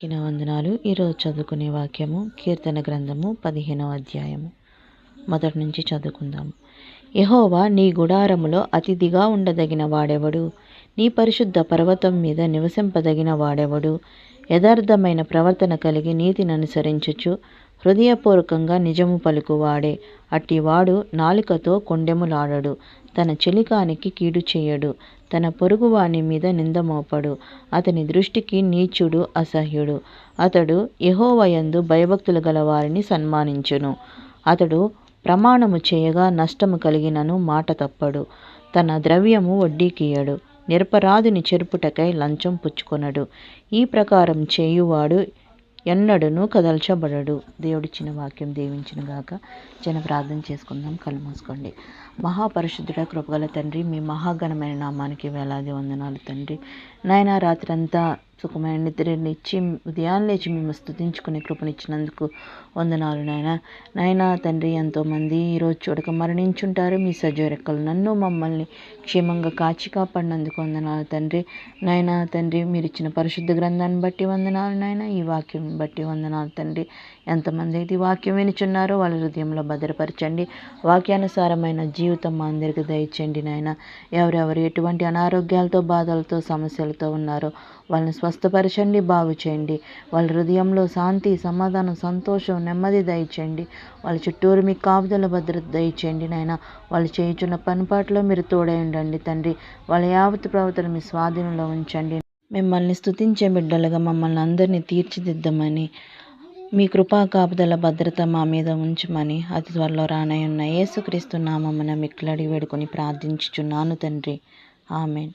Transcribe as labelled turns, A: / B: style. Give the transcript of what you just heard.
A: వందనాలు. ఈరోజు చదువుకునే వాక్యము కీర్తన గ్రంథము 15వ అధ్యాయము మొదటి నుంచి చదువుకుందాము. యెహోవా నీ గుడారములో అతిథిగా ఉండదగిన వాడెవడు? నీ పరిశుద్ధ పర్వతం మీద నివసింపదగిన వాడెవడు? యథార్థమైన ప్రవర్తన కలిగి నీతిని అనుసరించుచు హృదయపూర్వకంగా నిజము పలుకువాడే. అట్టివాడు నాలుకతో కొండెములాడడు, తన చెలికానికి కీడు చేయడు, తన పొరుగువాని మీద నింద మోపడు. అతని దృష్టికి నీచుడు అసహ్యుడు. అతడు యెహోవాయందు భయభక్తులు గల వారిని సన్మానించును. అతడు ప్రమాణము చేయగా నష్టము కలిగినను మాట తప్పడు. తన ద్రవ్యము వడ్డీకియ్యడు. నిరపరాధిని చెరుపుటకై లంచం పుచ్చుకొనడు. ఈ ప్రకారం చేయువాడు ఎన్నడూను కదల్చబడడు. దేవుడిచ్చిన వాక్యం దీవించును గాక. ప్రార్థన చేసుకుందాం. కళ్ళు మూసుకోండి. మహాపరిశుద్ధుడ, కృపగల తండ్రి, మీ మహాఘనమైన నామానికి వేలాది వందనాలు తండ్రి. నాయన, రాత్రంతా సుఖమైన నిద్రనిచ్చి ఉదయాన్ని లేచి మేము స్తుతించుకునే కృపనిచ్చినందుకు వందనాలు నాయన. నాయన తండ్రి, ఎంతోమంది ఈరోజు చూడక మరణించుంటారు. మీ సజీవ రెక్కలు నన్ను మమ్మల్ని క్షేమంగా కాచి కాపాడినందుకు వందనాలు తండ్రి. నాయన తండ్రి, మీరు ఇచ్చిన పరిశుద్ధ గ్రంథాన్ని బట్టి వందనాలు నాయన. ఈ వాక్యం బట్టి వందనాలు తండ్రి. ఎంతమంది అయితే ఈ వాక్యం వినిచున్నారో వాళ్ళ హృదయంలో భద్రపరచండి. వాక్యానుసారమైన జీవితం మా అందరికీ దయచేయండి నాయన. ఎవరెవరు ఎటువంటి అనారోగ్యాలతో, బాధలతో, సమస్యలతో ఉన్నారో వాళ్ళని స్వస్థపరచండి, బాగు చేయండి. వాళ్ళ హృదయంలో శాంతి, సమాధానం, సంతోషం, నెమ్మది దయచేయండి. వాళ్ళ చుట్టూరు మీ కాపుదల భద్రత దయచేయండి నాయన. వాళ్ళు చేయుచున్న పనిపాట్లో మీరు తోడై ఉండండి తండ్రి. వాళ్ళ యావత్ ప్రవర్తన మీ స్వాధీనంలో ఉంచండి. మిమ్మల్ని స్తుతించే బిడ్డలుగా మమ్మల్ని అందరినీ తీర్చిదిద్దమని, మీ కృపా కాపుదల భద్రత మా మీద ఉంచమని అతి త్వరలో రానయ్యున్న యేసుక్రీస్తు నామమున మిక్కిలి అడిగి వేడుకొని ప్రార్థించుచున్నాను తండ్రి. ఆమేన్.